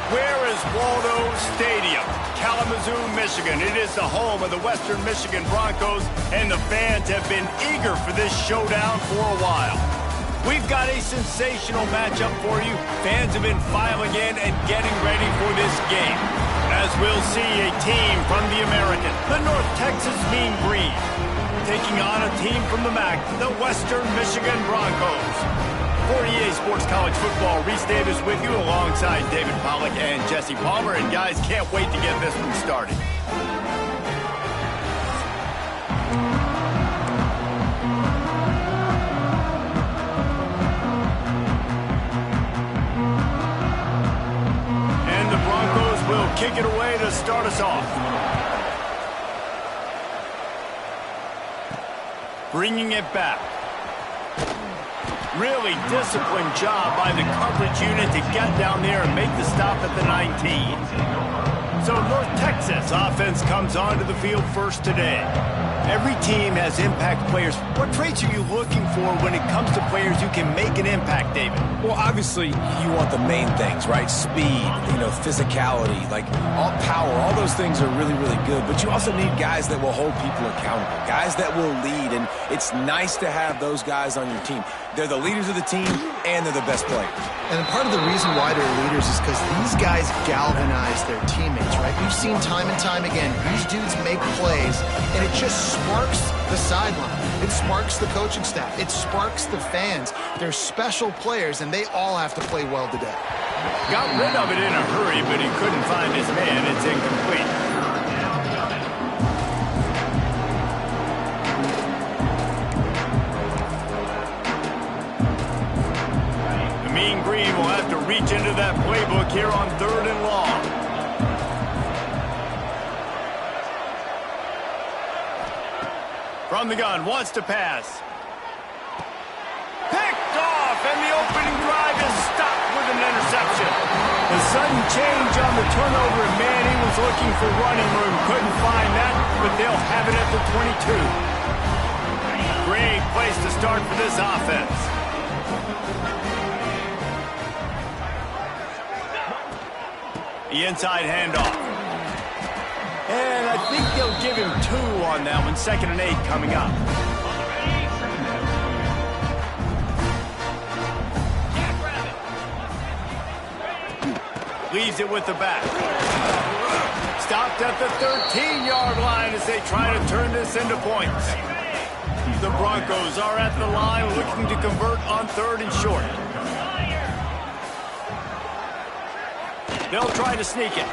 Where is Waldo Stadium? Kalamazoo, Michigan. It is the home of the Western Michigan Broncos, and the fans have been eager for this showdown for a while. We've got a sensational matchup for you. Fans have been filing in and getting ready for this game. As we'll see a team from the American, the North Texas Mean Green, taking on a team from the MAC, the Western Michigan Broncos. For EA Sports College Football, Reese Davis with you alongside David Pollack and Jesse Palmer. And guys, can't wait to get this one started. And the Broncos will kick it away to start us off. Bringing it back. Really disciplined job by the coverage unit to get down there and make the stop at the 19. So North Texas offense comes onto the field first today. Every team has impact players. What traits are you looking for when it comes to players who can make an impact, David? Well, obviously, you want the main things, right? Speed, physicality, like all power, all those things are really, really good. But you also need guys that will hold people accountable, guys that will lead. And it's nice to have those guys on your team. They're the leaders of the team, and they're the best players. And part of the reason why they're leaders is because these guys galvanize their teammates, right? We've seen time and time again, these dudes make plays, and it just sparks the sideline. It sparks the coaching staff. It sparks the fans. They're special players, and they all have to play well today. Got rid of it in a hurry, but he couldn't find his man. It's incomplete. The Mean Green will have to reach into that playbook here on 3rd and long. From the gun, wants to pass. Picked off, and the opening drive is stopped with an interception. The sudden change on the turnover, and man, he was looking for running room. Couldn't find that, but they'll have it at the 22. Great place to start for this offense. The inside handoff. And I think they'll give him 2 on that one. 2nd and 8 coming up. Leaves it with the back. Stopped at the 13-yard line as they try to turn this into points. The Broncos are at the line looking to convert on 3rd and short. They'll try to sneak it.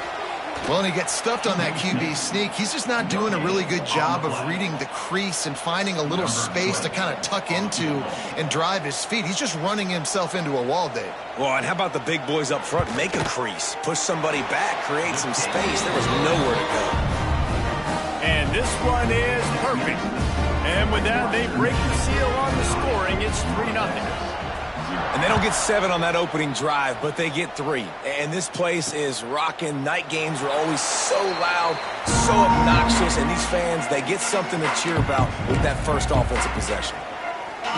Well, and he gets stuffed on that QB sneak. He's just not doing a really good job of reading the crease and finding a little space to kind of tuck into and drive his feet. He's just running himself into a wall, Dave. Well, and how about the big boys up front? Make a crease. Push somebody back. Create some space. There was nowhere to go. And this one is perfect. And with that, they break the seal on the scoring. It's 3-0. And they don't get 7 on that opening drive, but they get 3. And this place is rocking. Night games are always so loud, so obnoxious, and these fans, they get something to cheer about with that first offensive possession.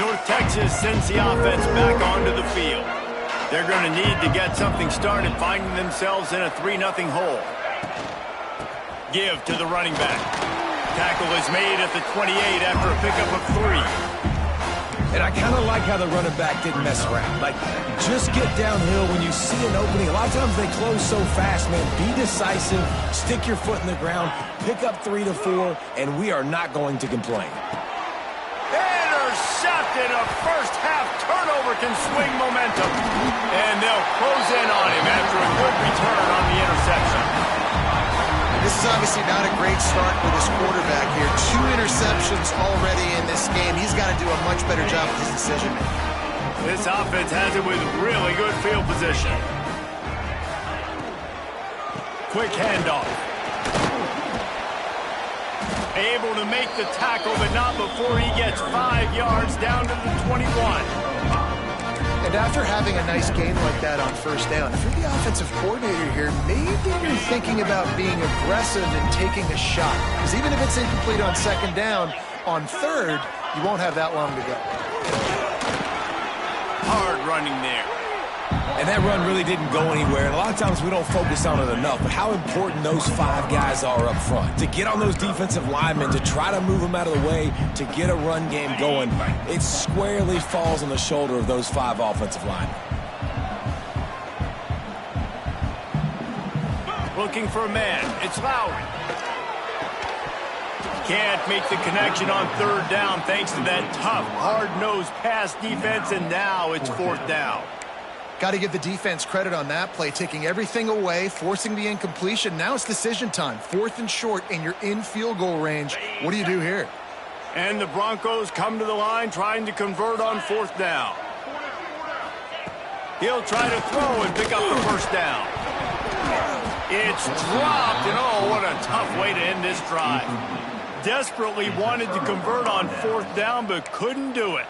North Texas sends the offense back onto the field. They're going to need to get something started, finding themselves in a 3-0 hole. Give to the running back. Tackle is made at the 28 after a pickup of 3. And I kind of like how the running back didn't mess around. Like, just get downhill when you see an opening. A lot of times they close so fast, man. Be decisive, stick your foot in the ground, pick up 3 to 4, and we are not going to complain. Intercepted. A first-half turnover can swing momentum. And they'll close in on him after a good return on the interception. This is obviously not a great start for this quarterback here. 2 interceptions already in this game. He's got to do a much better job with his decision-making. This offense has it with really good field position. Quick handoff. Able to make the tackle, but not before he gets 5 yards down to the 21. And after having a nice game like that on first down, if you're the offensive coordinator here, maybe you're thinking about being aggressive and taking a shot. Because even if it's incomplete on 2nd down, on 3rd, you won't have that long to go. Hard running there. And that run really didn't go anywhere. And a lot of times we don't focus on it enough, but how important those 5 guys are up front. To get on those defensive linemen, to try to move them out of the way, to get a run game going, it squarely falls on the shoulder of those 5 offensive linemen. Looking for a man. It's Lowry. Can't make the connection on 3rd down thanks to that tough, hard-nosed pass defense, and now it's 4th down. Got to give the defense credit on that play, taking everything away, forcing the incompletion. Now it's decision time. 4th and short, and you're in field goal range. What do you do here? And the Broncos come to the line trying to convert on 4th down. He'll try to throw and pick up the 1st down. It's dropped, and oh, what a tough way to end this drive. Desperately wanted to convert on 4th down, but couldn't do it.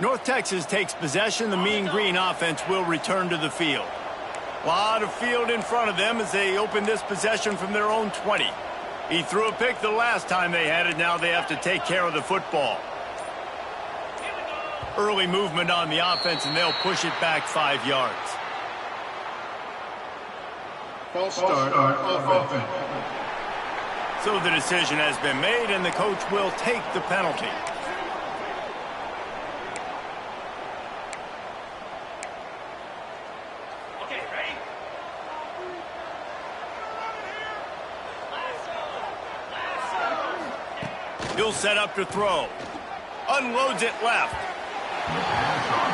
North Texas takes possession. The Mean Green offense will return to the field. A lot of field in front of them as they open this possession from their own 20. He threw a pick the last time they had it. Now they have to take care of the football. Early movement on the offense, and they'll push it back 5 yards. False start on offense. So the decision has been made, and the coach will take the penalty. Okay, ready? He'll set up to throw. Unloads it left.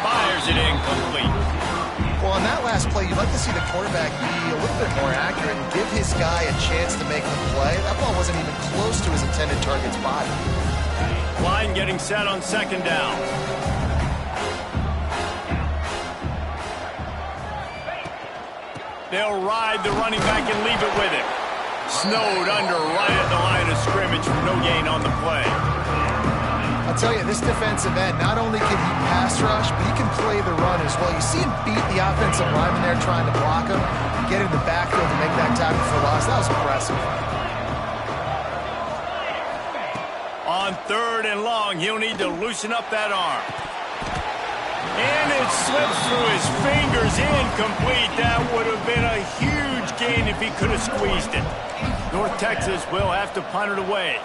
Fires it incomplete. Well, on that last play, you'd like to see the quarterback be a little bit more accurate and give his guy a chance to make the play. That ball wasn't even close to his intended target's body. Line getting set on 2nd down. They'll ride the running back and leave it with him. Snowed under right at the line of scrimmage for no gain on the play. I'll tell you, this defensive end, not only can he pass rush, but he can play the run as well. You see him beat the offensive lineman there trying to block him, get in the backfield to make that tackle for loss. That was impressive. On 3rd and long, he'll need to loosen up that arm. And it slips through his fingers, incomplete. That would have been a huge gain if he could have squeezed it. North Texas will have to punt it away.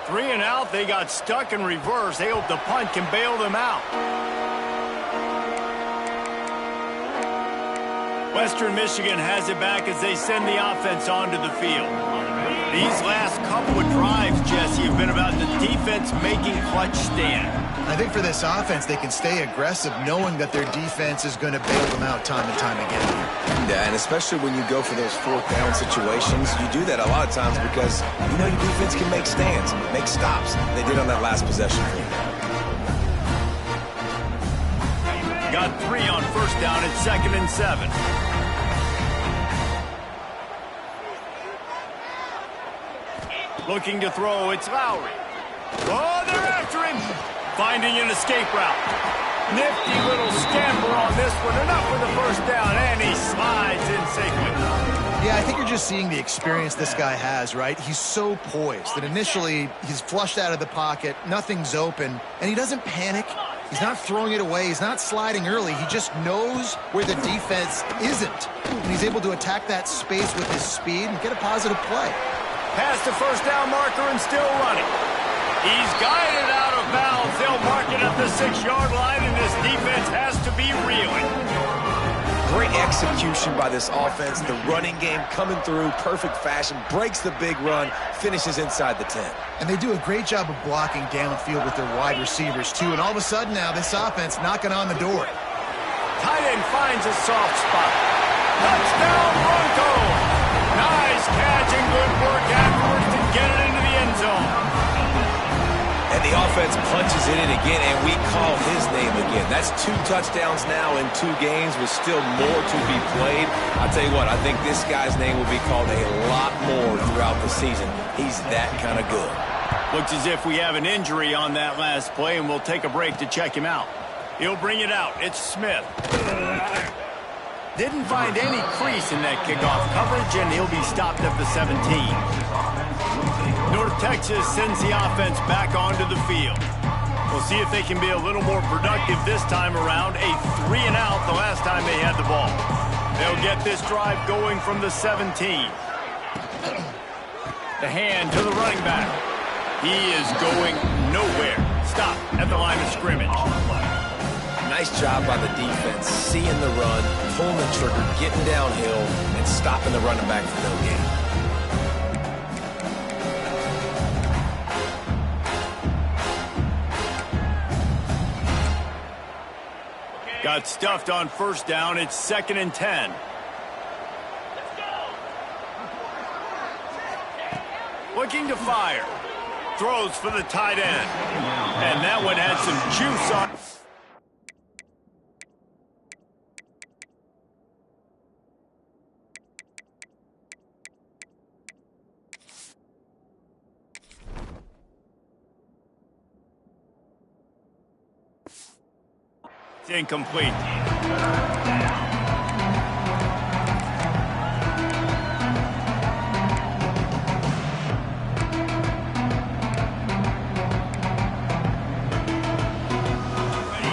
3 and out, they got stuck in reverse. They hope the punt can bail them out. Western Michigan has it back as they send the offense onto the field. These last couple of drives, Jesse, have been about the defense making clutch stand. I think for this offense, they can stay aggressive knowing that their defense is going to bail them out time and time again. Yeah, and especially when you go for those 4th down situations, you do that a lot of times because you know your defense can make stands, make stops. They did on that last possession. Got 3 on 1st down at 2nd and 7. Looking to throw, it's Lowry. Oh, they're after him! Finding an escape route. Nifty little scamper on this one. Enough for the 1st down, and he slides in safely. Yeah, I think you're just seeing the experience this guy has, right? He's so poised that initially he's flushed out of the pocket, nothing's open, and he doesn't panic. He's not throwing it away. He's not sliding early. He just knows where the defense isn't, and he's able to attack that space with his speed and get a positive play. Past the 1st down marker and still running. He's guided out of bounds. They'll mark it at the 6-yard line, and this defense has to be reeling. Great execution by this offense. The running game coming through, perfect fashion, breaks the big run, finishes inside the 10. And they do a great job of blocking downfield with their wide receivers, too. And all of a sudden now, this offense knocking on the door. Tight end finds a soft spot. Touchdown, Broncos! Nice catch and good work afterwards to get it into the end zone. And the offense punches it in again, and we call his name again. That's 2 touchdowns now in 2 games with still more to be played. I'll tell you what, I think this guy's name will be called a lot more throughout the season. He's that kind of good. Looks as if we have an injury on that last play, and we'll take a break to check him out. He'll bring it out. It's Smith. Didn't find any crease in that kickoff coverage, and he'll be stopped at the 17. North Texas sends the offense back onto the field. Well, We'll see if they can be a little more productive this time around. A 3-and-out the last time they had the ball. They'll get this drive going from the 17. The hand to the running back. He is going nowhere. Stop at the line of scrimmage. Nice job by the defense, seeing the run, pulling the trigger, getting downhill, and stopping the running back for no gain. Got stuffed on first down. It's 2nd and 10. Looking to fire. Throws for the tight end. And that one had some juice on. It's incomplete.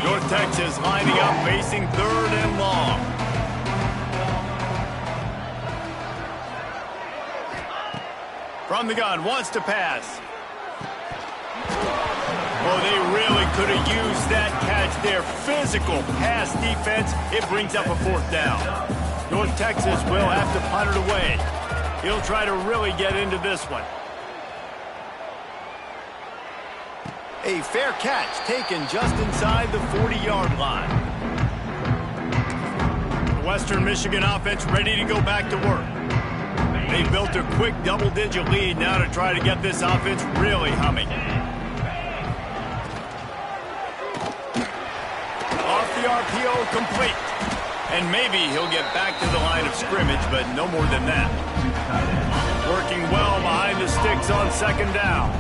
North Texas lining up, facing 3rd and long. From the gun, wants to pass. Oh, they really could have used that catch there. Physical pass defense. It brings up a 4th down. North Texas will have to punt it away. He'll try to really get into this one. A fair catch taken just inside the 40-yard line. The Western Michigan offense ready to go back to work. They built a quick double-digit lead now to try to get this offense really humming. Off the RPO, complete. And maybe he'll get back to the line of scrimmage, but no more than that. Working well behind the sticks on 2nd down.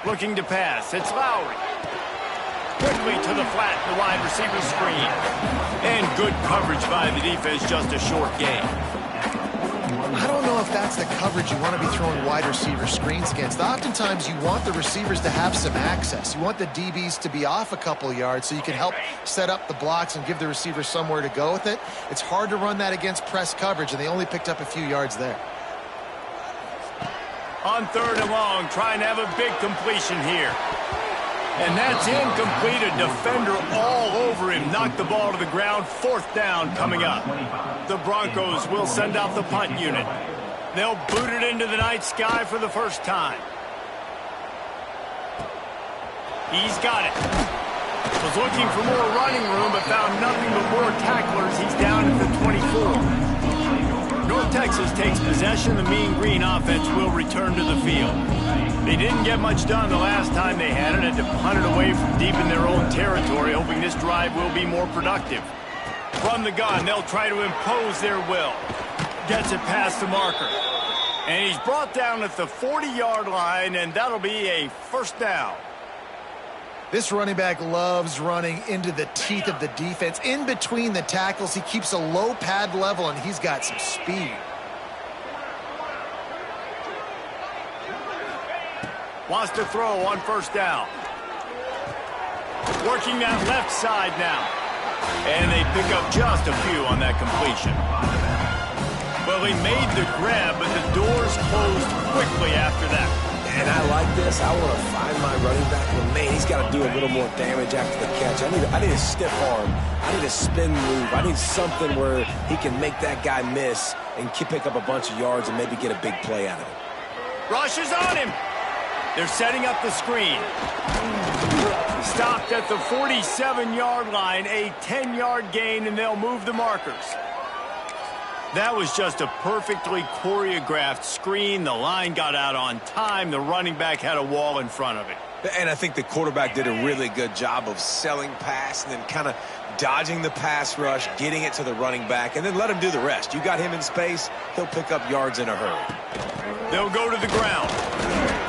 Looking to pass. It's Lowry. Quickly to the flat, the wide receiver screen. And good coverage by the defense, just a short gain. I don't know if that's the coverage you want to be throwing wide receiver screens against. Oftentimes, you want the receivers to have some access. You want the DBs to be off a couple of yards so you can help set up the blocks and give the receivers somewhere to go with it. It's hard to run that against press coverage, and they only picked up a few yards there. On 3rd and long, trying to have a big completion here. And that's incomplete. A defender all over him. Knocked the ball to the ground. 4th down coming up. The Broncos will send out the punt unit. They'll boot it into the night sky for the first time. He's got it. Was looking for more running room, but found nothing but more tacklers. He's down at the 24. North Texas takes possession. The Mean Green offense will return to the field. They didn't get much done the last time they had it, and to punt it away from deep in their own territory, hoping this drive will be more productive. From the gun, they'll try to impose their will. Gets it past the marker. And he's brought down at the 40-yard line, and that'll be a 1st down. This running back loves running into the teeth of the defense. In between the tackles, he keeps a low pad level, and he's got some speed. Wants to throw on 1st down. Working that left side now. And they pick up just a few on that completion. Well, he made the grab, but the doors closed quickly after that. And I like this. I want to find my running back, but man, he's got to do a little more damage after the catch. I need a stiff arm. I need a spin move. I need something where he can make that guy miss and pick up a bunch of yards and maybe get a big play out of it. Rush is on him. They're setting up the screen. Stopped at the 47-yard line, a 10-yard gain, and they'll move the markers. That was just a perfectly choreographed screen. The line got out on time. The running back had a wall in front of it. And I think the quarterback did a really good job of selling pass and then kind of dodging the pass rush, getting it to the running back, and then let him do the rest. You got him in space, he'll pick up yards in a hurry. They'll go to the ground.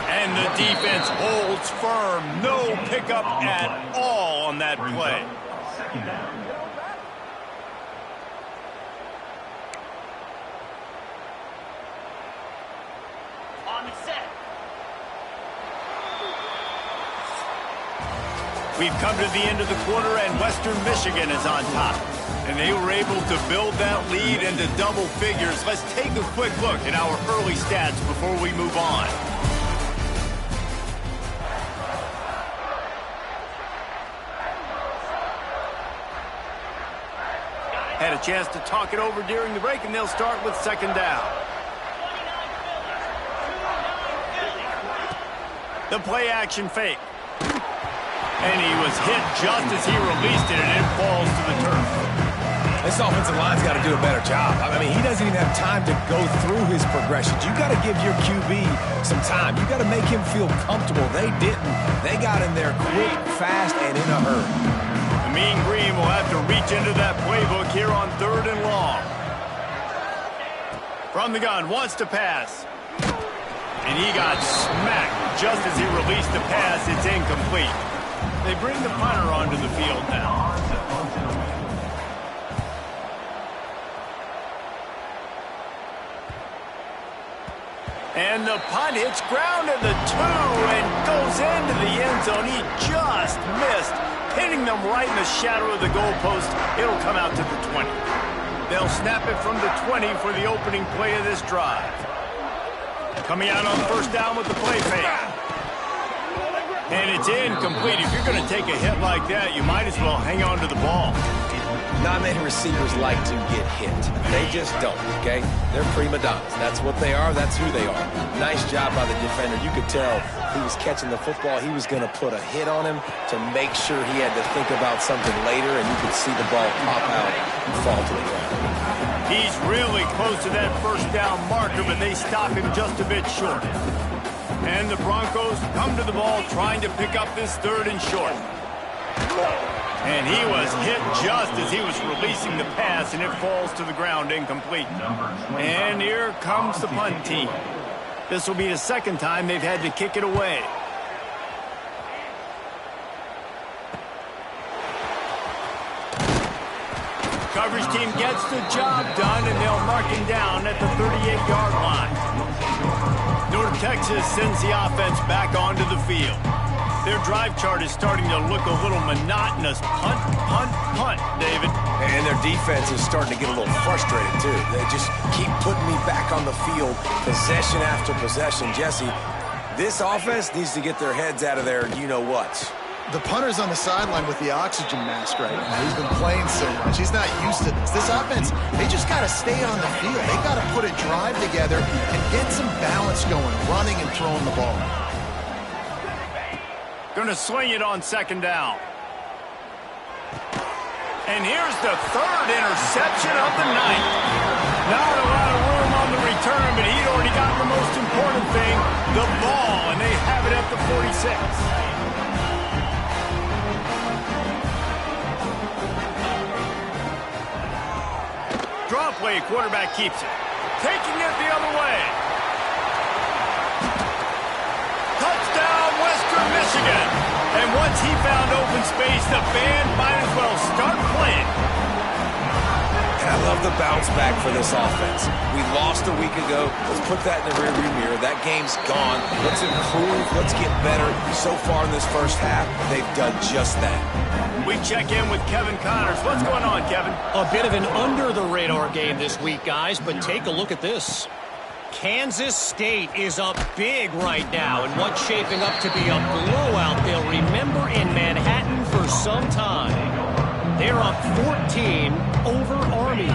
And the defense holds firm. No pickup at all on that play. On the set. We've come to the end of the quarter, and Western Michigan is on top. And they were able to build that lead into double figures. Let's take a quick look at our early stats before we move on. Had a chance to talk it over during the break, and they'll start with second down. The play action fake. And he was hit just as he released it, and it falls to the turf. This offensive line's got to do a better job. I mean, he doesn't even have time to go through his progressions. You got to give your QB some time. You got to make him feel comfortable. They didn't. They got in there quick, fast, and in a hurry. The Mean Green will have to reach into that playbook here on 3rd and long. From the gun, wants to pass. And he got smacked just as he released the pass. It's incomplete. They bring the punter onto the field now. And the punt hits ground at the 2 and goes into the end zone. He just missed, hitting them right in the shadow of the goalpost. It'll come out to the 20. They'll snap it from the 20 for the opening play of this drive. Coming out on 1st down with the play fake. And it's incomplete. If you're going to take a hit like that, you might as well hang on to the ball. Not many receivers like to get hit. They just don't, okay? They're prima donnas. That's what they are. That's who they are. Nice job by the defender. You could tell he was catching the football. He was going to put a hit on him to make sure he had to think about something later, and you could see the ball pop out and fall to the ground. He's really close to that 1st down marker, but they stop him just a bit short. And the Broncos come to the ball trying to pick up this 3rd and short. And he was hit just as he was releasing the pass, and it falls to the ground incomplete. And here comes the punt team. This will be the 2nd time they've had to kick it away. Coverage team gets the job done, and they'll mark him down at the 38-yard line. North Texas sends the offense back onto the field. Their drive chart is starting to look a little monotonous. Punt, punt, punt, David. And their defense is starting to get a little frustrated, too. They just keep putting me back on the field, possession after possession. Jesse, this offense needs to get their heads out of their you-know-whats. The punter's on the sideline with the oxygen mask right now. He's been playing so much. He's not used to this. This offense, they just got to stay on the field. They got to put a drive together and get some balance going, running and throwing the ball. Going to swing it on 2nd down. And here's the 3rd interception of the night. Not a lot of room on the return, but he'd already got the most important thing, the ball, and they have it at the 46. Draw play, quarterback keeps it. Taking it the other way. Touchdown, Western Michigan. And once he found open space, the band might as well start playing. And I love the bounce back for this offense. We lost a week ago. Let's put that in the rearview mirror. That game's gone. Let's improve. Let's get better. So far in this 1st half, they've done just that. We check in with Kevin Connors. What's going on, Kevin? A bit of an under-the-radar game this week, guys, but take a look at this. Kansas State is up big right now in what's shaping up to be a blowout they'll remember in Manhattan for some time. They're up 14 over Army.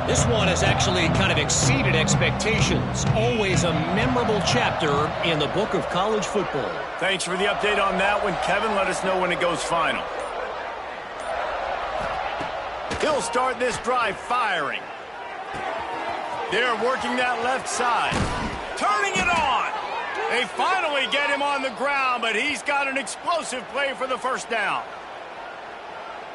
This one has actually kind of exceeded expectations. Always a memorable chapter in the book of college football. Thanks for the update on that one, Kevin. Let us know when it goes final. He'll start this drive firing. They're working that left side. Turning it on. They finally get him on the ground, but he's got an explosive play for the 1st down.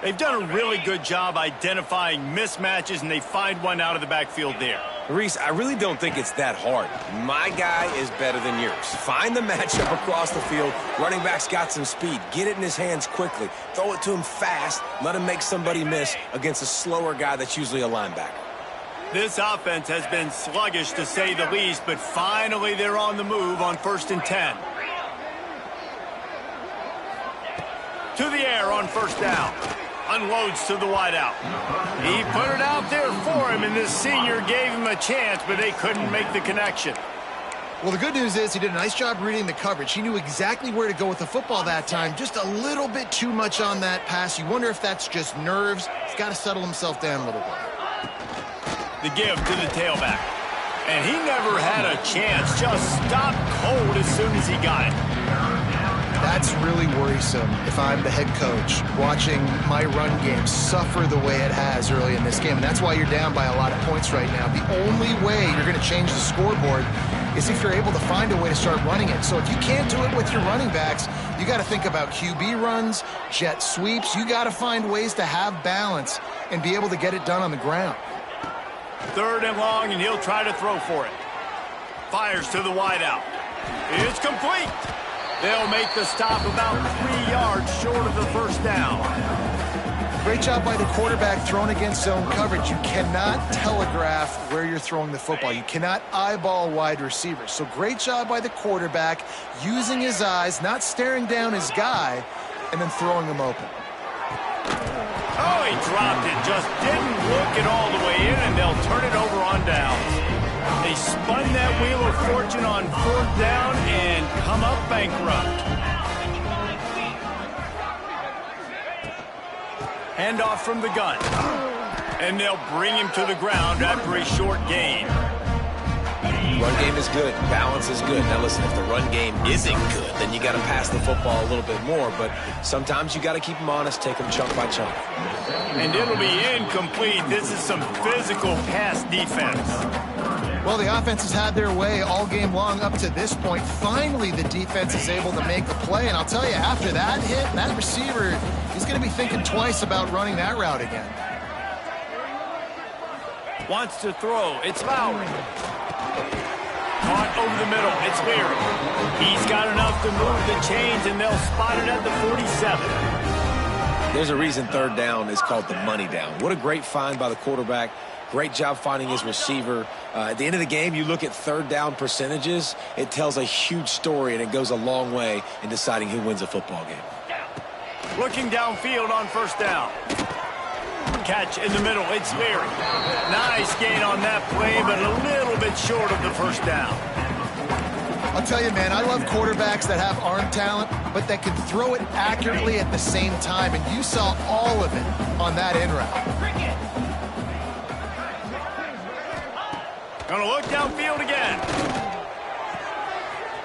They've done a really good job identifying mismatches, and they find one out of the backfield there. Reese, I really don't think it's that hard. My guy is better than yours. Find the matchup across the field. Running back's got some speed. Get it in his hands quickly. Throw it to him fast. Let him make somebody miss against a slower guy that's usually a linebacker. This offense has been sluggish, to say the least, but finally they're on the move on 1st and 10. to the air on first down. Unloads to the wideout. He put it out there for him, and this senior gave him a chance, but they couldn't make the connection. Well, the good news is he did a nice job reading the coverage. He knew exactly where to go with the football that time. Just a little bit too much on that pass. You wonder if that's just nerves. He's got to settle himself down a little bit. The give to the tailback. And he never had a chance. Just stopped cold as soon as he got it. That's really worrisome if I'm the head coach watching my run game suffer the way it has early in this game. And that's why you're down by a lot of points right now. The only way you're going to change the scoreboard is if you're able to find a way to start running it. So if you can't do it with your running backs, you got to think about QB runs, jet sweeps. You got to find ways to have balance and be able to get it done on the ground. 3rd and long, and he'll try to throw for it. Fires to the wideout. It's complete. They'll make the stop about 3 yards short of the first down. Great job by the quarterback throwing against zone coverage. You cannot telegraph where you're throwing the football. You cannot eyeball wide receivers. So great job by the quarterback using his eyes, not staring down his guy, and then throwing him open. Oh, he dropped it. Just didn't look it all the way in, and they'll turn it over on downs. They spun that wheel of fortune on 4th down and come up bankrupt. Handoff from the gun. And they'll bring him to the ground after a short gain. Run game is good. Balance is good. Now listen, if the run game isn't good, then you got to pass the football a little bit more. But sometimes you got to keep them honest, take them chunk by chunk. And it'll be incomplete. This is some physical pass defense. Well, the offense has had their way all game long up to this point. Finally, the defense is able to make a play. And I'll tell you, after that hit, that receiver, he's going to be thinking twice about running that route again. Wants to throw. It's Lowry. Caught over the middle. It's Leary. He's got enough to move the chains, and they'll spot it at the 47. There's a reason 3rd down is called the money down. What a great find by the quarterback. Great job finding his receiver. At the end of the game, you look at 3rd down percentages. It tells a huge story, and it goes a long way in deciding who wins a football game. Looking downfield on 1st down. Catch in the middle. It's Leary. Nice gain on that play, but a little bit short of the 1st down. I'll tell you, man, I love quarterbacks that have arm talent, but that can throw it accurately at the same time, and you saw all of it on that in route. Gonna look downfield again.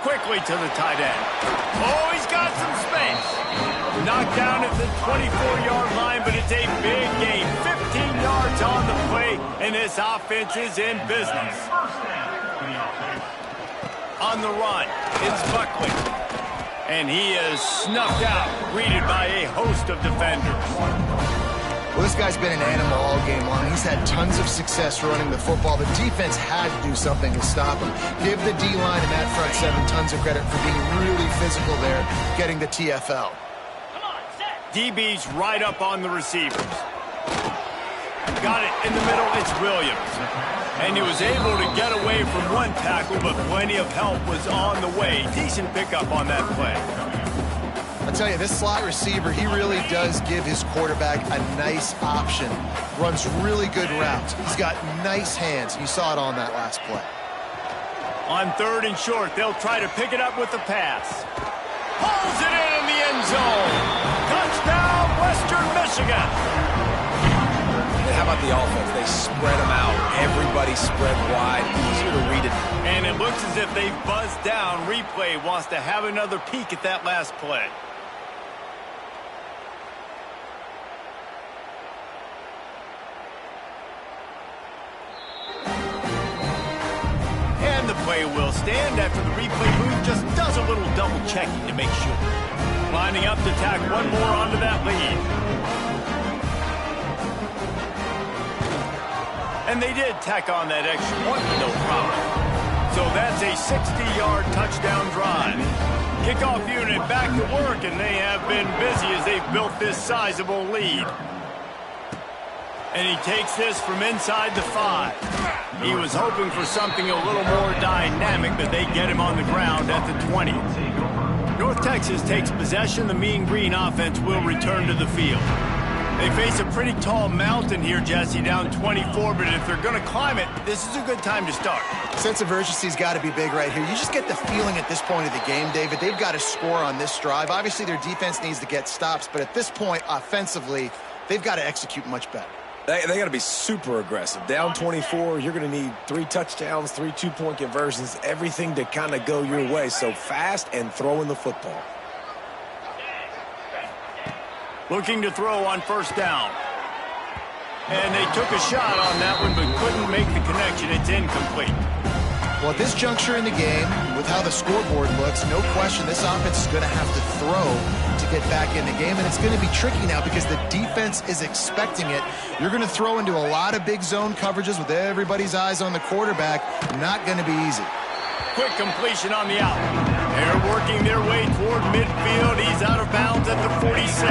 Quickly to the tight end. Oh, he's got some space. Knocked down at the 24-yard line, but it's a big gain. 15 yards on the play, and this offense is in business. On the run, it's Buckley. And he is snuffed out, greeted by a host of defenders. Well, this guy's been an animal all game long. He's had tons of success running the football. The defense had to do something to stop him. Give the D-line and that front 7 tons of credit for being really physical there, getting the TFL. DB's right up on the receivers. Got it in the middle, it's Williams. And he was able to get away from one tackle, but plenty of help was on the way. Decent pickup on that play. I'll tell you, this slot receiver, he really does give his quarterback a nice option. Runs really good routes. He's got nice hands. You saw it on that last play. On 3rd and short, they'll try to pick it up with the pass. Pulls it in the end zone. Touchdown, Western Michigan. And how about the offense? They spread them out. Everybody spread wide. Easier to read it. And it looks as if they buzzed down. Replay wants to have another peek at that last play. And the play will stand after the replay booth just does a little double checking to make sure. Lining up to tack one more onto that lead. And they did tack on that extra point with no problem. So that's a 60-yard touchdown drive. Kickoff unit back to work, and they have been busy as they've built this sizable lead. And he takes this from inside the 5. He was hoping for something a little more dynamic, but they get him on the ground at the 20. North Texas takes possession. The Mean Green offense will return to the field. They face a pretty tall mountain here, Jesse, down 24, but if they're going to climb it, this is a good time to start. Sense of urgency's got to be big right here. You just get the feeling at this point of the game, David, they've got to score on this drive. Obviously, their defense needs to get stops, but at this point, offensively, they've got to execute much better. They got to be super aggressive. Down 24, you're going to need 3 touchdowns, 3 two-point conversions, everything to kind of go your way. So fast and throwing the football. Looking to throw on first down. And they took a shot on that one, but couldn't make the connection. It's incomplete. Well, at this juncture in the game, with how the scoreboard looks, no question this offense is going to have to throw to get back in the game, and it's going to be tricky now because the defense is expecting it. You're going to throw into a lot of big zone coverages with everybody's eyes on the quarterback. Not going to be easy. Quick completion on the out. They're working their way toward midfield. He's out of bounds at the 46.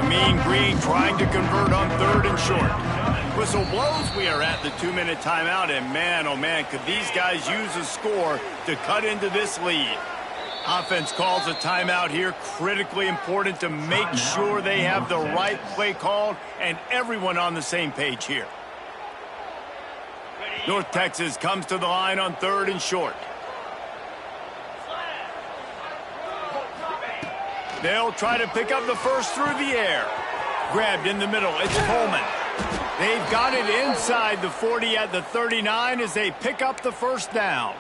The Mean Green trying to convert on 3rd and short. Whistle blows. We are at the 2-minute timeout, and man, oh man, could these guys use a score to cut into this lead. Offense calls a timeout here. Critically important to make sure they have the right play called and everyone on the same page here. North Texas comes to the line on 3rd and short. They'll try to pick up the first through the air. Grabbed in the middle. It's Coleman. They've got it inside the 40 at the 39 as they pick up the first down.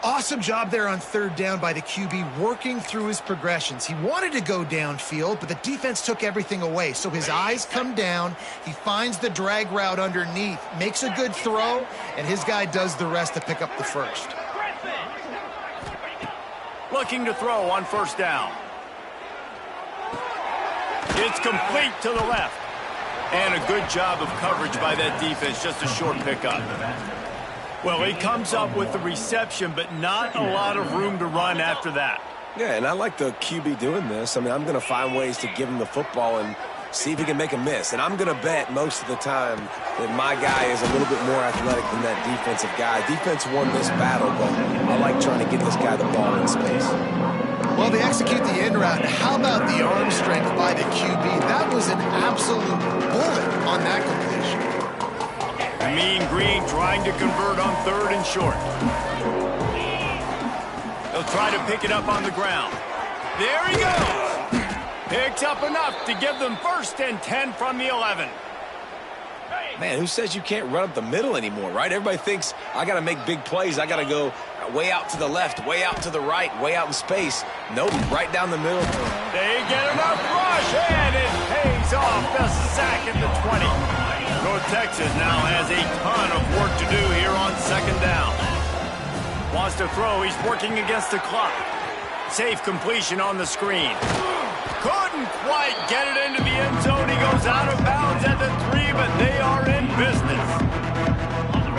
Awesome job there on 3rd down by the QB, working through his progressions. He wanted to go downfield, but the defense took everything away. So his eyes come down, he finds the drag route underneath, makes a good throw, and his guy does the rest to pick up the first. Looking to throw on first down. It's complete to the left. And a good job of coverage by that defense, just a short pickup. Well, he comes up with the reception, but not a lot of room to run after that. Yeah, and I like the QB doing this. I mean, I'm going to find ways to give him the football and see if he can make a miss. And I'm going to bet most of the time that my guy is a little bit more athletic than that defensive guy. Defense won this battle, but I like trying to get this guy the ball in space. Well, they execute the end route. How about the arm strength by the QB? That was an absolute bullet on that completion. Mean Green trying to convert on 3rd and short. They'll try to pick it up on the ground. There he goes. Picks up enough to give them 1st and 10 from the 11. Man, who says you can't run up the middle anymore, right? Everybody thinks I got to make big plays. I got to go way out to the left, way out to the right, way out in space. Nope, right down the middle. They get enough rush, and it pays off. The sack at the 20. North Texas now has a ton of work to do here on 2nd down. Wants to throw. He's working against the clock. Safe completion on the screen. Couldn't quite get it into the end zone. He goes out of bounds at the 3, but they are in business.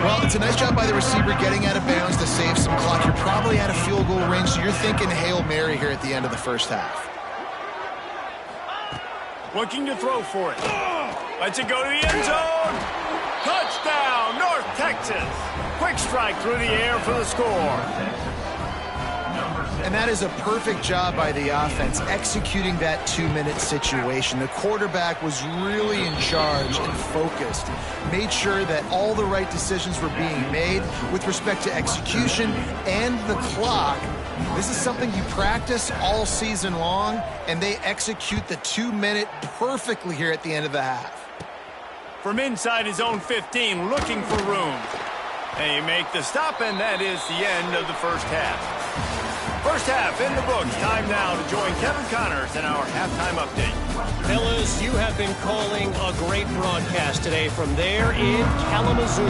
Well, it's a nice job by the receiver getting out of bounds to save some clock. You're probably out of field goal range, so you're thinking Hail Mary here at the end of the first half. Looking to throw for it. Lets it go to the end zone. Touchdown, North Texas. Quick strike through the air for the score. And that is a perfect job by the offense, executing that 2-minute situation. The quarterback was really in charge and focused, made sure that all the right decisions were being made with respect to execution and the clock. This is something you practice all season long, and they execute the 2-minute perfectly here at the end of the half. From inside his own 15, looking for room. They make the stop, and that is the end of the first half. First half in the books. Time now to join Kevin Connors in our halftime update. Fellas, you have been calling a great broadcast today from there in Kalamazoo.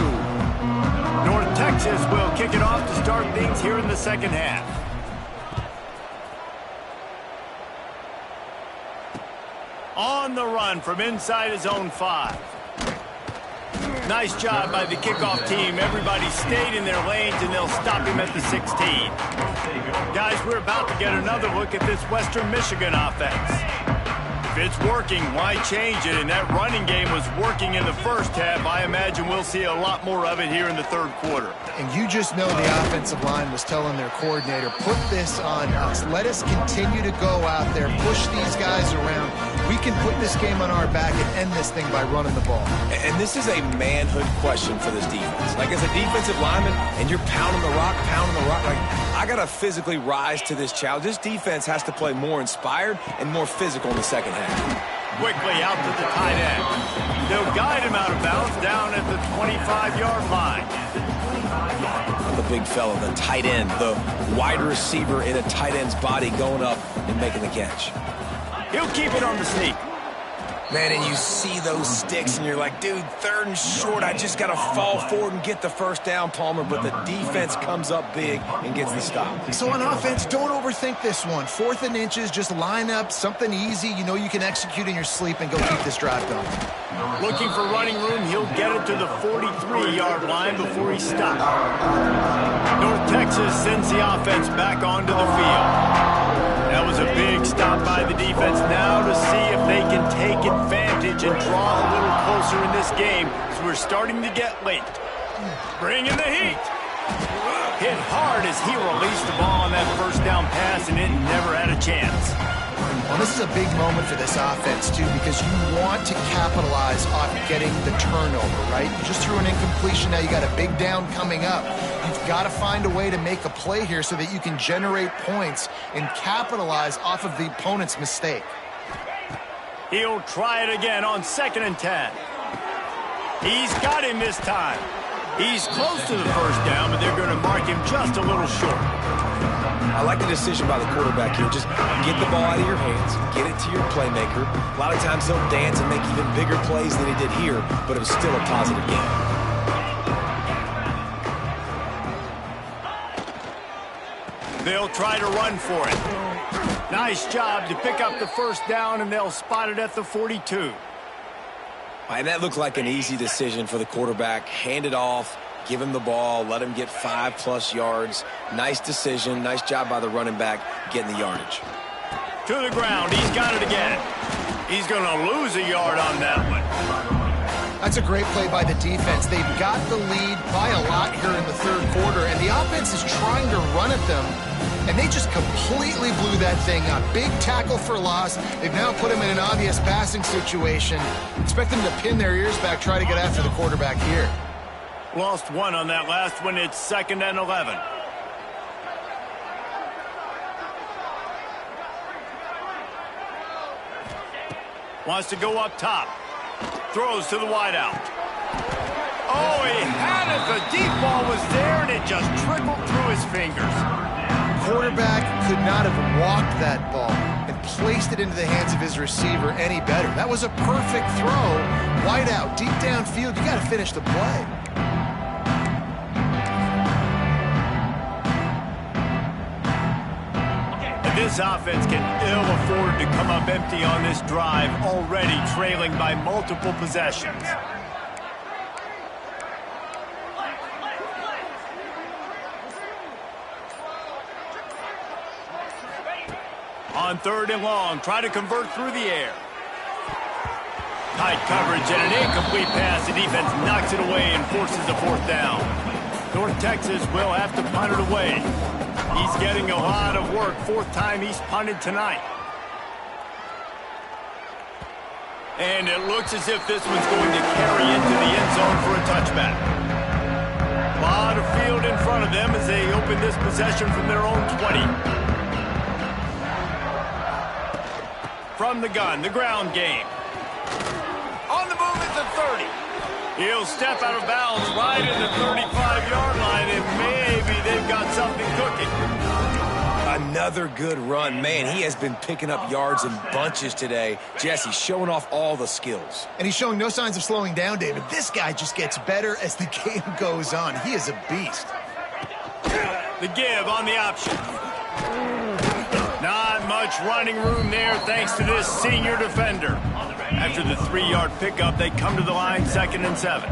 North Texas will kick it off to start things here in the second half. On the run from inside his own 5. Nice job by the kickoff team. Everybody stayed in their lanes, and they'll stop him at the 16. Guys, we're about to get another look at this Western Michigan offense. If it's working, why change it? And that running game was working in the first half. I imagine we'll see a lot more of it here in the third quarter. And you just know the offensive line was telling their coordinator, put this on us. Let us continue to go out there, push these guys around. We can put this game on our back and end this thing by running the ball. And this is a manhood question for this defense. Like, as a defensive lineman, and you're pounding the rock, like, I got to physically rise to this challenge. This defense has to play more inspired and more physical in the second half. Quickly out to the tight end. They'll guide him out of bounds down at the 25-yard line. The big fella, the tight end, the wide receiver in a tight end's body going up and making the catch. He'll keep it on the sneak. Man, and you see those sticks, and you're like, dude, 3rd and short. I just got to fall forward and get the first down, Palmer. But the defense comes up big and gets the stop. So on offense, don't overthink this one. 4th and inches, just line up something easy you know you can execute in your sleep and go keep this drive going. Looking for running room, he'll get it to the 43-yard line before he stops. North Texas sends the offense back onto the field. That was a big stop by the defense. Now to see if they can take advantage and draw a little closer in this game, as we're starting to get late. Bringing the heat. Hit hard as he released the ball on that first down pass, and it never had a chance. Well, this is a big moment for this offense, too, because you want to capitalize on getting the turnover, right? You just threw an incompletion. Now you got a big down coming up. You've got to find a way to make a play here so that you can generate points and capitalize off of the opponent's mistake. He'll try it again on 2nd and 10. He's got him this time. He's close to the first down, but they're going to mark him just a little short. I like the decision by the quarterback here. Just get the ball out of your hands, get it to your playmaker. A lot of times he'll dance and make even bigger plays than he did here, but it was still a positive game. They'll try to run for it. Nice job to pick up the first down, and they'll spot it at the 42. And that looked like an easy decision for the quarterback. Hand it off, give him the ball, let him get 5+ yards. Nice decision. Nice job by the running back getting the yardage. To the ground. He's got it again. He's going to lose a yard on that one. That's a great play by the defense. They've got the lead by a lot here in the 3rd quarter, and the offense is trying to run at them, and they just completely blew that thing up. Big tackle for loss. They've now put him in an obvious passing situation. Expect them to pin their ears back, try to get after the quarterback here. Lost one on that last one. It's 2nd and 11. Wants to go up top. Throws to the wideout. Oh, he had it. The deep ball was there, and it just trickled through his fingers. Quarterback could not have walked that ball and placed it into the hands of his receiver any better. That was a perfect throw. Wideout, deep downfield. You got to finish the play. This offense can ill afford to come up empty on this drive, already trailing by multiple possessions. On 3rd and long, try to convert through the air. Tight coverage and an incomplete pass. The defense knocks it away and forces a 4th down. North Texas will have to punt it away. He's getting a lot of work. 4th time he's punted tonight. And it looks as if this one's going to carry into the end zone for a touchback. A lot of field in front of them as they open this possession from their own 20. From the gun, the ground game. On the move at the 30. He'll step out of bounds right at the 35-yard line, and maybe they've got something cooking. Another good run. Man, he has been picking up yards in bunches today. Jesse showing off all the skills. And he's showing no signs of slowing down, David. This guy just gets better as the game goes on. He is a beast. The give on the option. Not much running room there thanks to this senior defender. After the 3-yard pickup, they come to the line 2nd and 7.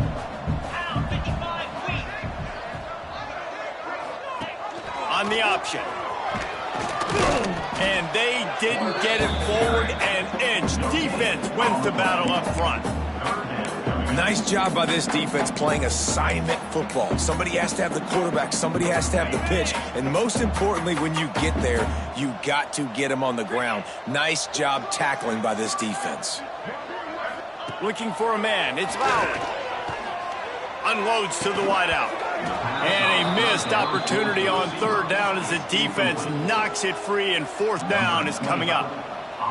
On the option. And they didn't get it forward and inch. Defense wins the battle up front. Nice job by this defense playing assignment football. Somebody has to have the quarterback, somebody has to have the pitch, and most importantly, when you get there, you got to get them on the ground. Nice job tackling by this defense. Looking for a man. It's Lowry. Unloads to the wideout. And a missed opportunity on third down as the defense knocks it free, and fourth down is coming up.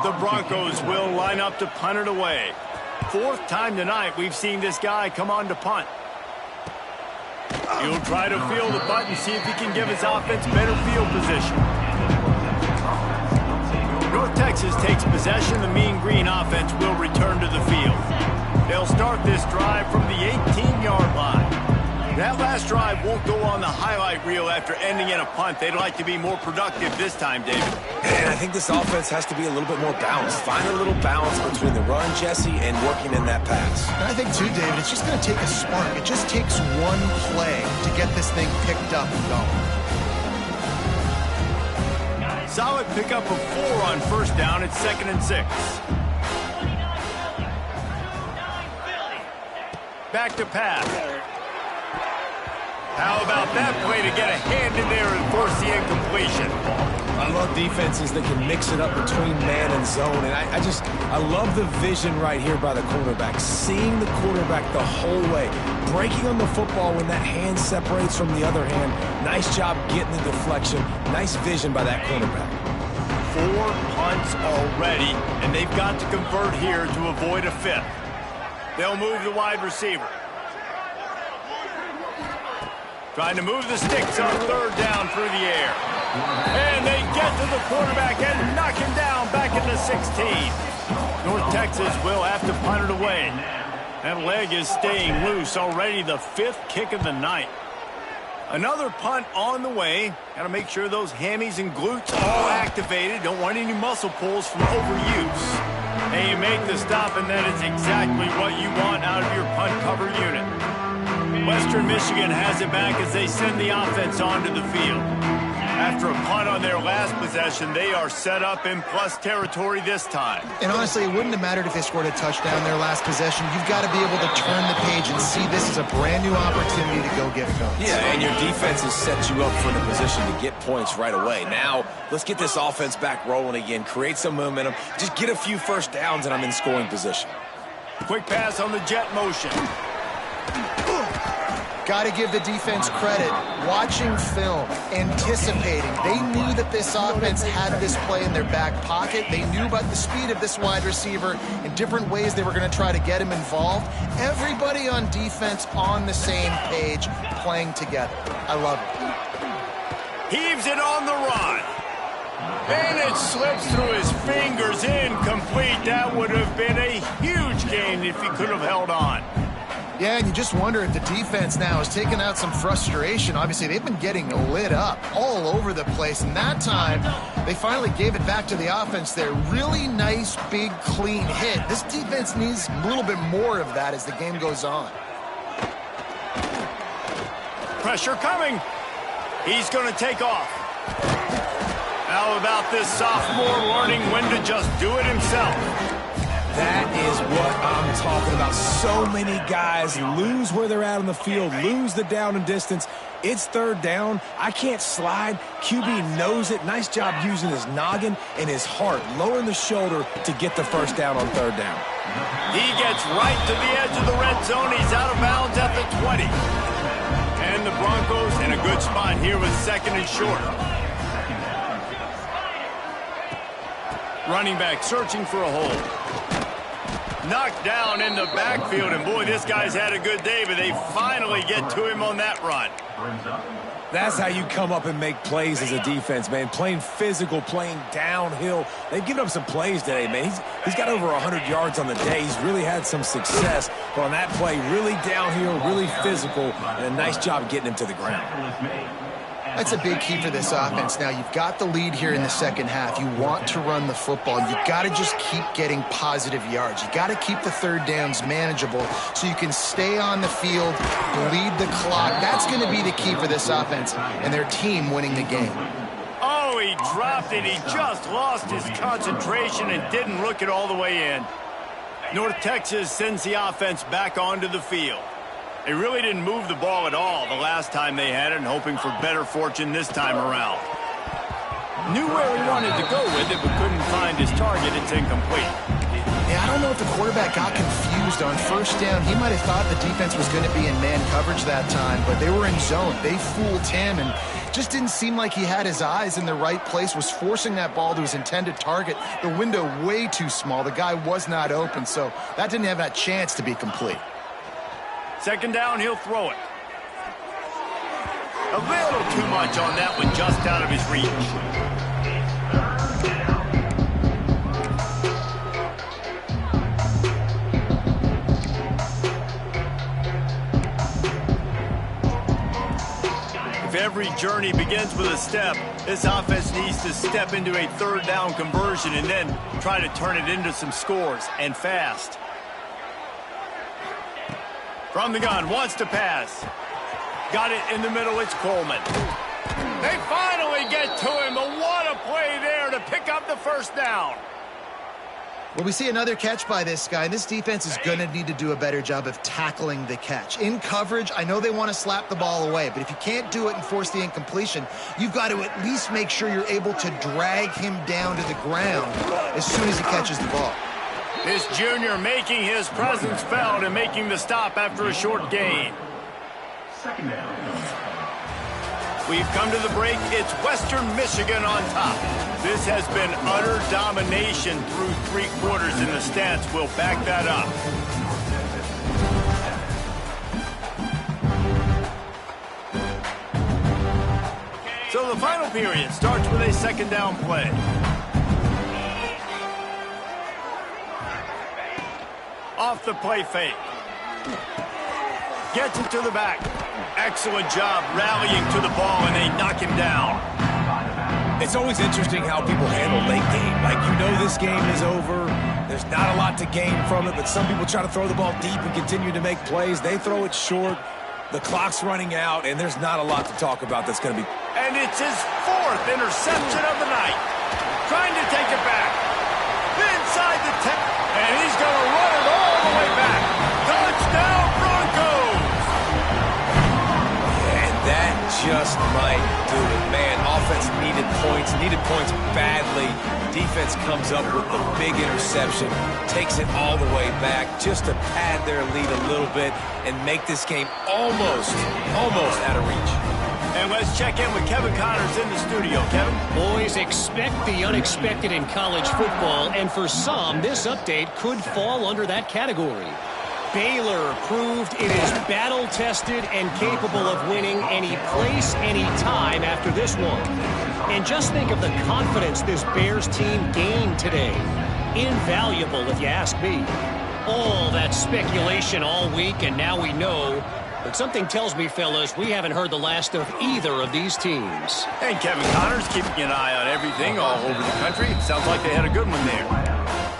The Broncos will line up to punt it away. Fourth time tonight we've seen this guy come on to punt. He'll try to field the punt and see if he can give his offense better field position. North Texas takes possession. The Mean Green offense will return to the field. They'll start this drive from the 18-yard line. That last drive won't go on the highlight reel after ending in a punt. They'd like to be more productive this time, David. And I think this offense has to be a little bit more balanced. Find a little balance between the run, Jesse, and working in that pass. And I think, too, David, it's just going to take a spark. It just takes one play to get this thing picked up and going. Solid pickup of 4 on first down. It's 2nd and 6. Back to pass. How about that play to get a hand in there and force the incompletion? I love defenses that can mix it up between man and zone, and I love the vision right here by the cornerback, seeing the quarterback the whole way, breaking on the football when that hand separates from the other hand. Nice job getting the deflection. Nice vision by that cornerback. 4 punts already, and they've got to convert here to avoid a 5th. They'll move the wide receiver. Trying to move the sticks on third down through the air. And they get to the quarterback and knock him down back into 16. North Texas will have to punt it away. That leg is staying loose. Already the 5th kick of the night. Another punt on the way. Got to make sure those hammies and glutes all activated. Don't want any muscle pulls from overuse. And you make the stop, and that is exactly what you want out of your punt cover unit. Western Michigan has it back as they send the offense onto the field. After a punt on their last possession, they are set up in plus territory this time. And honestly, it wouldn't have mattered if they scored a touchdown their last possession. You've got to be able to turn the page and see this as a brand new opportunity to go get points. Yeah, and your defense has set you up for the position to get points right away. Now, let's get this offense back rolling again, create some momentum, just get a few first downs, and I'm in scoring position. Quick pass on the jet motion. Got to give the defense credit. Watching film, anticipating. They knew that this offense had this play in their back pocket. They knew about the speed of this wide receiver and different ways they were going to try to get him involved. Everybody on defense on the same page, playing together. I love it. Heaves it on the run. And it slips through his fingers, incomplete. That would have been a huge gain if he could have held on. Yeah, and you just wonder if the defense now has taken out some frustration. Obviously, they've been getting lit up all over the place, and that time, they finally gave it back to the offense there. Really nice, big, clean hit. This defense needs a little bit more of that as the game goes on. Pressure coming. He's going to take off. How about this sophomore learning when to just do it himself? That is what I'm talking about. So many guys lose where they're at on the field, lose the down and distance. It's third down. I can't slide. QB knows it. Nice job using his noggin and his heart, lowering the shoulder to get the first down on third down. He gets right to the edge of the red zone. He's out of bounds at the 20. And the Broncos in a good spot here with 2nd and short. Running back searching for a hole. Knocked down in the backfield, and boy, this guy's had a good day, but they finally get to him on that run. That's how you come up and make plays as a defense, man. Playing physical, playing downhill. They've given up some plays today, man. He's got over 100 yards on the day. He's really had some success. But on that play, really downhill, really physical, and a nice job getting him to the ground. That's a big key for this offense. Now, you've got the lead here in the second half. You want to run the football. You've got to just keep getting positive yards. You got to keep the third downs manageable so you can stay on the field, lead the clock. That's going to be the key for this offense and their team winning the game. Oh, he dropped it. He just lost his concentration and didn't look it all the way in. North Texas sends the offense back onto the field. They really didn't move the ball at all the last time they had it, and hoping for better fortune this time around. Knew where he wanted to go with it, but couldn't find his target. It's incomplete. Yeah, I don't know if the quarterback got confused on first down. He might have thought the defense was going to be in man coverage that time, but they were in zone. They fooled him, and just didn't seem like he had his eyes in the right place, was forcing that ball to his intended target. The window way too small. The guy was not open, so that didn't have that chance to be complete. Second down, he'll throw it. A little too much on that one, just out of his reach. If every journey begins with a step, this offense needs to step into a third down conversion and then try to turn it into some scores, and fast. From the gun, wants to pass. Got it in the middle, it's Coleman. They finally get to him, but what a play there to pick up the first down. Well, we see another catch by this guy, and this defense is going to need to do a better job of tackling the catch. In coverage, I know they want to slap the ball away, but if you can't do it and force the incompletion, you've got to at least make sure you're able to drag him down to the ground as soon as he catches the ball. This junior making his presence felt and making the stop after a short gain. Second down. We've come to the break. It's Western Michigan on top. This has been utter domination through 3 quarters, and the stats will back that up. So the final period starts with a second down play. Off the play fake. Gets it to the back. Excellent job rallying to the ball, and they knock him down. It's always interesting how people handle late game. Like, you know this game is over. There's not a lot to gain from it, but some people try to throw the ball deep and continue to make plays. They throw it short. The clock's running out, and there's not a lot to talk about that's going to be. And it's his 4th interception of the night. Trying to take it back. Inside the 10. And he's going to run it all the way back. Touchdown, Broncos! And that just might do it. Man, offense needed points badly. Defense comes up with the big interception, takes it all the way back just to pad their lead a little bit and make this game almost out of reach. And let's check in with Kevin Connors in the studio. Kevin? Boys, expect the unexpected in college football, and for some, this update could fall under that category. Baylor proved it is battle-tested and capable of winning any place, any time after this one. And just think of the confidence this Bears team gained today. Invaluable, if you ask me. All that speculation all week, and now we know. But something tells me, fellas, we haven't heard the last of either of these teams. And Kevin Connors keeping an eye on everything all over the country. It sounds like they had a good one there.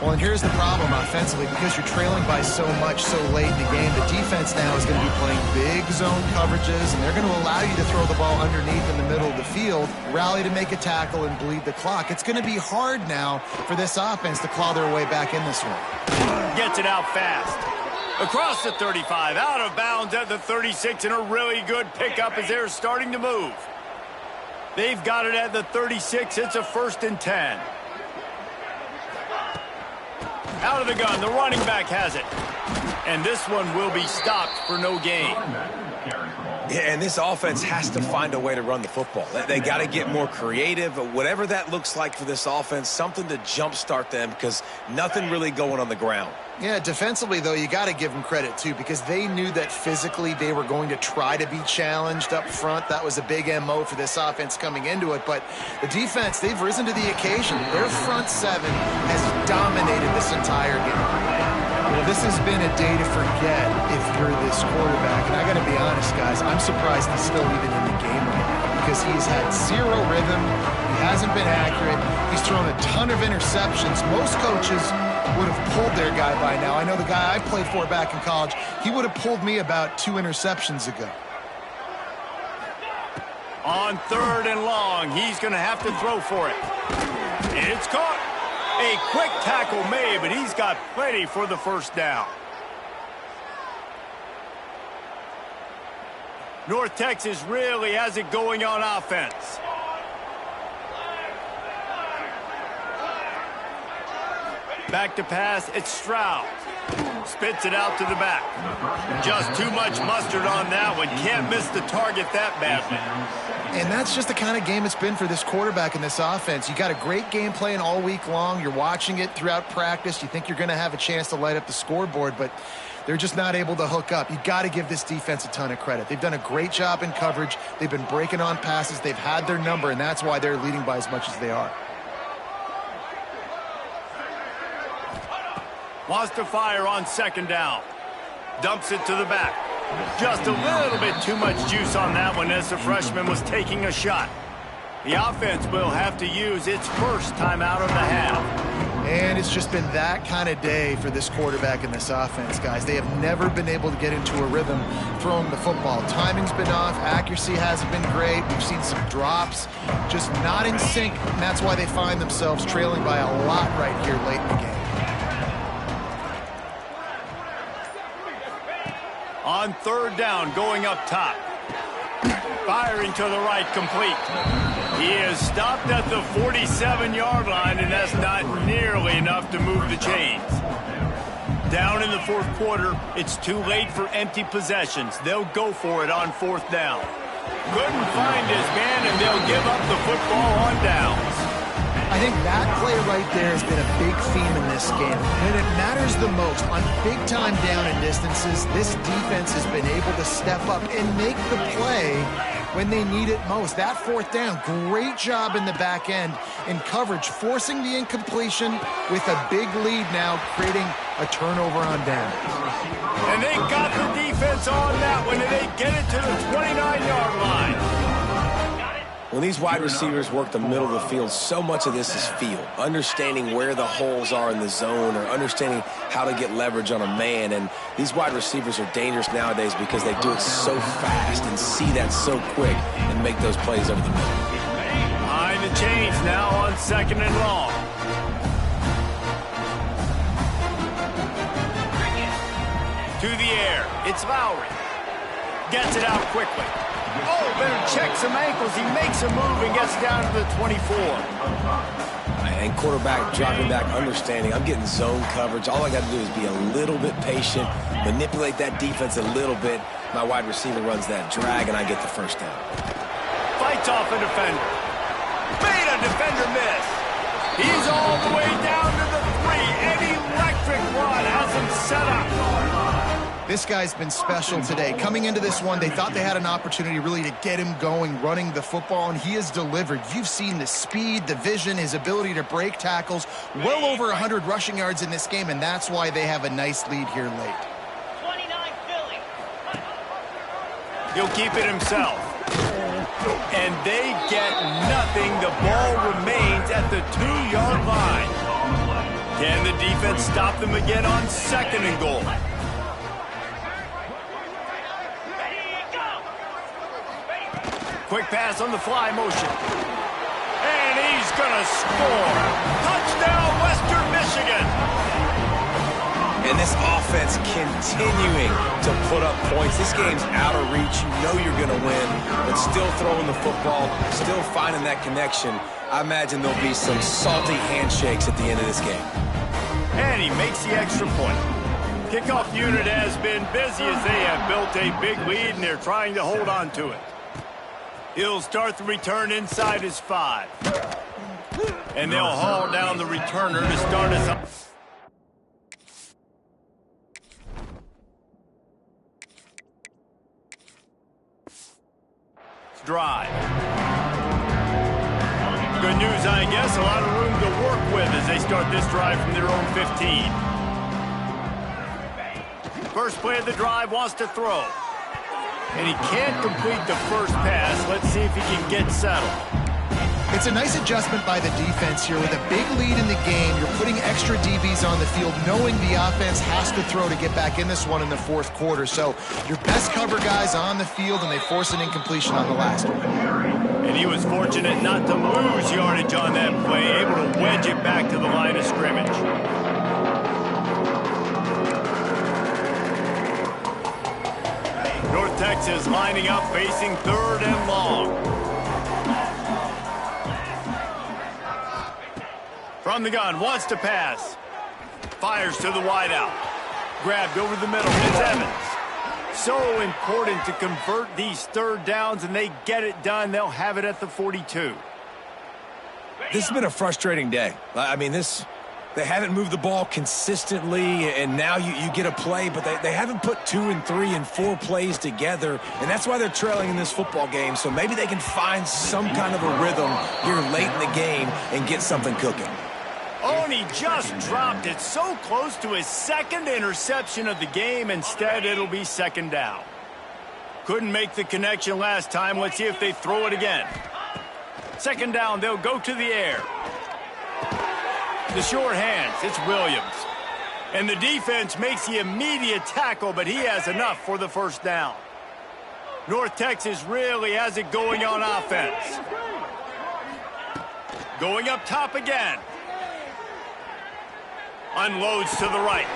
Well, and here's the problem offensively. Because you're trailing by so much so late in the game, the defense now is going to be playing big zone coverages, and they're going to allow you to throw the ball underneath in the middle of the field, rally to make a tackle, and bleed the clock. It's going to be hard now for this offense to claw their way back in this one. Gets it out fast. Across the 35, out of bounds at the 36, and a really good pickup as they're starting to move. They've got it at the 36. It's a 1st and 10. Out of the gun, the running back has it. And this one will be stopped for no gain. Yeah, and this offense has to find a way to run the football. They got to get more creative, whatever that looks like for this offense, something to jumpstart them because nothing really going on the ground. Yeah, defensively, though, you got to give them credit, too, because they knew that physically they were going to try to be challenged up front. That was a big MO for this offense coming into it. But the defense, they've risen to the occasion. Their front 7 has dominated this entire game. Well, this has been a day to forget if you're this quarterback. And I got to be honest, guys, I'm surprised he's still even in the game right now because he's had 0 rhythm. He hasn't been accurate. He's thrown a ton of interceptions. Most coaches would have pulled their guy by now. I know the guy I played for back in college, he would have pulled me about 2 interceptions ago. On 3rd and long, he's going to have to throw for it. It's caught. A quick tackle made, but he's got plenty for the first down. North Texas really has it going on offense. Back to pass, it's Stroud. Spits it out to the back. Just too much mustard on that one. Can't miss the target that badly. And that's just the kind of game it's been for this quarterback in this offense. You got a great game plan all week long. You're watching it throughout practice. You think you're going to have a chance to light up the scoreboard, but they're just not able to hook up. You got to give this defense a ton of credit. They've done a great job in coverage. They've been breaking on passes. They've had their number, and that's why they're leading by as much as they are. Wants to fire on 2nd down. Dumps it to the back. Just a little bit too much juice on that one as the freshman was taking a shot. The offense will have to use its first timeout of the half. And it's just been that kind of day for this quarterback in this offense, guys. They have never been able to get into a rhythm throwing the football. Timing's been off. Accuracy hasn't been great. We've seen some drops. Just not in sync, and that's why they find themselves trailing by a lot right here late in the game. On 3rd down, going up top. Firing to the right, complete. He is stopped at the 47-yard line, and that's not nearly enough to move the chains. Down in the 4th quarter, it's too late for empty possessions. They'll go for it on 4th down. Couldn't find his man, and they'll give up the football on downs. I think that play right there has been a big theme in this game. When it matters the most, on big-time down and distances, this defense has been able to step up and make the play when they need it most. That 4th down, great job in the back end in coverage, forcing the incompletion with a big lead now, creating a turnover on down. And they got the defense on that one, and they get it to the 29-yard line. When these wide receivers work the middle of the field, so much of this is feel. Understanding where the holes are in the zone or understanding how to get leverage on a man. And these wide receivers are dangerous nowadays because they do it so fast and see that so quick and make those plays over the middle. Behind the chains now on 2nd and long. To the air. It's Lowry. Gets it out quickly. Oh, better check some ankles. He makes a move and gets down to the 24. And quarterback dropping back, understanding I'm getting zone coverage. All I got to do is be a little bit patient, manipulate that defense a little bit. My wide receiver runs that drag, and I get the first down. Fights off a defender. Made a defender miss. He's all the way down to the 3. An electric run has him set up. This guy's been special today. Coming into this one, they thought they had an opportunity really to get him going, running the football, and he has delivered. You've seen the speed, the vision, his ability to break tackles. Well over 100 rushing yards in this game, and that's why they have a nice lead here late. 29 Philly. He'll keep it himself. And they get nothing. The ball remains at the 2-yard line. Can the defense stop them again on 2nd and goal? Quick pass on the fly motion. And he's going to score. Touchdown, Western Michigan. And this offense continuing to put up points. This game's out of reach. You know you're going to win, but still throwing the football, still finding that connection. I imagine there'll be some salty handshakes at the end of this game. And he makes the extra point. Kickoff unit has been busy as they have built a big lead, and they're trying to hold on to it. He'll start the return inside his 5. And they'll haul down the returner to start us up. Drive. Good news, I guess. A lot of room to work with as they start this drive from their own 15. First play of the drive, wants to throw. And he can't complete the first pass. Let's see if he can get settled. It's a nice adjustment by the defense here. With a big lead in the game, you're putting extra DBs on the field, knowing the offense has to throw to get back in this one in the fourth quarter. So your best cover guys on the field, and they force an incompletion on the last one. And he was fortunate not to lose yardage on that play, able to wedge it back to the line of scrimmage. North Texas lining up, facing 3rd and long. From the gun, wants to pass. Fires to the wideout. Grabbed over the middle. It's Evans. So important to convert these 3rd downs, and they get it done. They'll have it at the 42. This has been a frustrating day. I mean, they haven't moved the ball consistently, and now you get a play, but they haven't put 2 and 3 and 4 plays together, and that's why they're trailing in this football game. So maybe they can find some kind of a rhythm here late in the game and get something cooking. Oh, and he just dropped it so close to his 2nd interception of the game. Instead, it'll be 2nd down. Couldn't make the connection last time. Let's see if they throw it again. 2nd down, they'll go to the air. The short hands, it's Williams. And the defense makes the immediate tackle, but he has enough for the 1st down. North Texas really has it going on offense. Going up top again. Unloads to the right.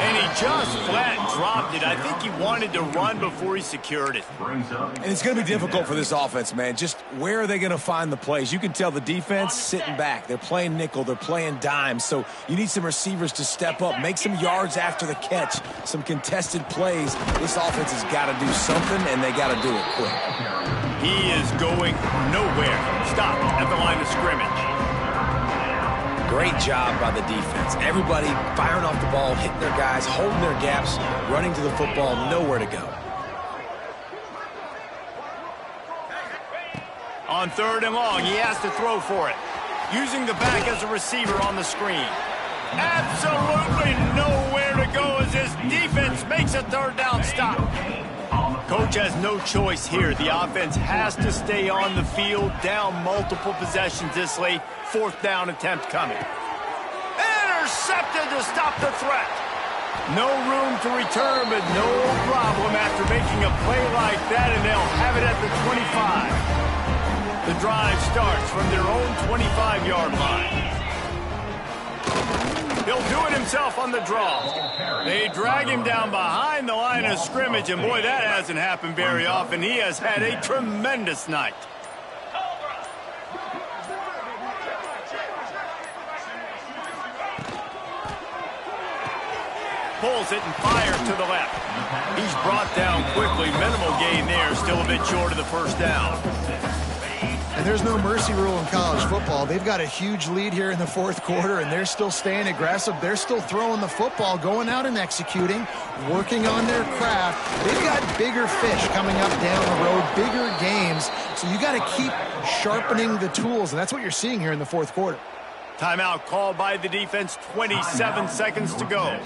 And he just flat dropped it. I think he wanted to run before he secured it. And it's going to be difficult for this offense, man. Just where are they going to find the plays? You can tell the defense sitting back. They're playing nickel. They're playing dime. So you need some receivers to step up, make some yards after the catch, some contested plays. This offense has got to do something, and they got to do it quick. He is going nowhere. Stopped at the line of scrimmage. Great job by the defense. Everybody firing off the ball, hitting their guys, holding their gaps, running to the football, nowhere to go. On 3rd and long, he has to throw for it. Using the back as a receiver on the screen. Absolutely nowhere to go as his defense makes a 3rd down stop. Coach has no choice here. The offense has to stay on the field, down multiple possessions this late. 4th down attempt coming. Intercepted to stop the threat. No room to return, but no problem after making a play like that, and they'll have it at the 25. The drive starts from their own 25-yard line. He'll do it himself on the draw. They drag him down behind the line of scrimmage, and boy, that hasn't happened very often. He has had a tremendous night. Pulls it and fires to the left. He's brought down quickly. Minimal gain there, still a bit short of the 1st down. And there's no mercy rule in college football. They've got a huge lead here in the 4th quarter, and they're still staying aggressive. They're still throwing the football, going out and executing, working on their craft. They've got bigger fish coming up down the road, bigger games. So you got to keep sharpening the tools, and that's what you're seeing here in the 4th quarter. Timeout called by the defense, 27 seconds to go.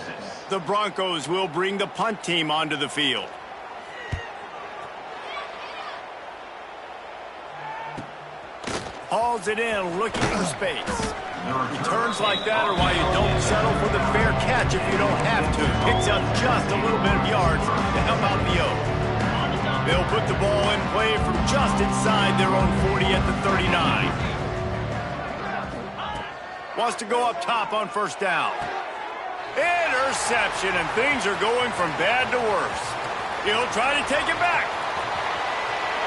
The Broncos will bring the punt team onto the field. Hauls it in, looking for space. Returns like that are why you don't settle for the fair catch if you don't have to. Picks up just a little bit of yards to help out the O. They'll put the ball in play from just inside their own 40 at the 39. Wants to go up top on 1st down. Interception, and things are going from bad to worse. He'll try to take it back.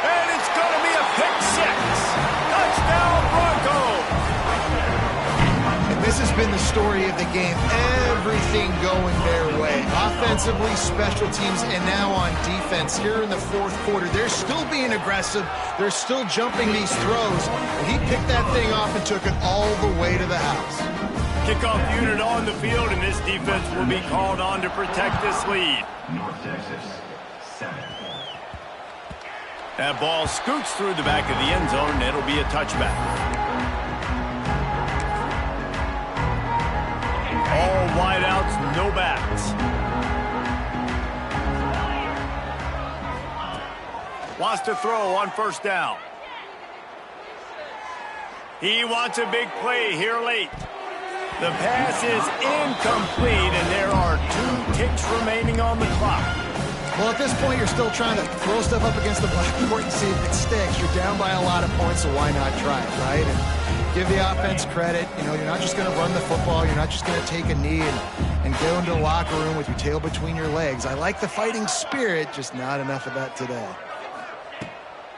And it's going to be a pick 6. Touchdown, Broncos! And this has been the story of the game. Everything going their way. Offensively, special teams, and now on defense here in the 4th quarter. They're still being aggressive. They're still jumping these throws. And he picked that thing off and took it all the way to the house. Kickoff unit on the field, and this defense will be called on to protect this lead. North Texas, 7. That ball scoots through the back of the end zone, and it'll be a touchback. All wideouts, no backs. Wants to throw on 1st down. He wants a big play here late. The pass is incomplete, and there are 2 ticks remaining on the clock. Well, at this point, you're still trying to throw stuff up against the blackboard and see if it sticks. You're down by a lot of points, so why not try it, right? And give the offense credit. You know, you're not just going to run the football. You're not just going to take a knee and go into the locker room with your tail between your legs. I like the fighting spirit, just not enough of that today.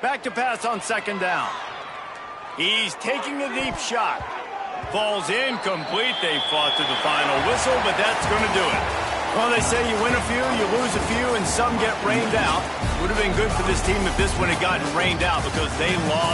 Back to pass on 2nd down. He's taking a deep shot. Falls incomplete. They fought to the final whistle, but that's going to do it. Well, they say you win a few, you lose a few, and some get rained out. Would have been good for this team if this one had gotten rained out because they lost.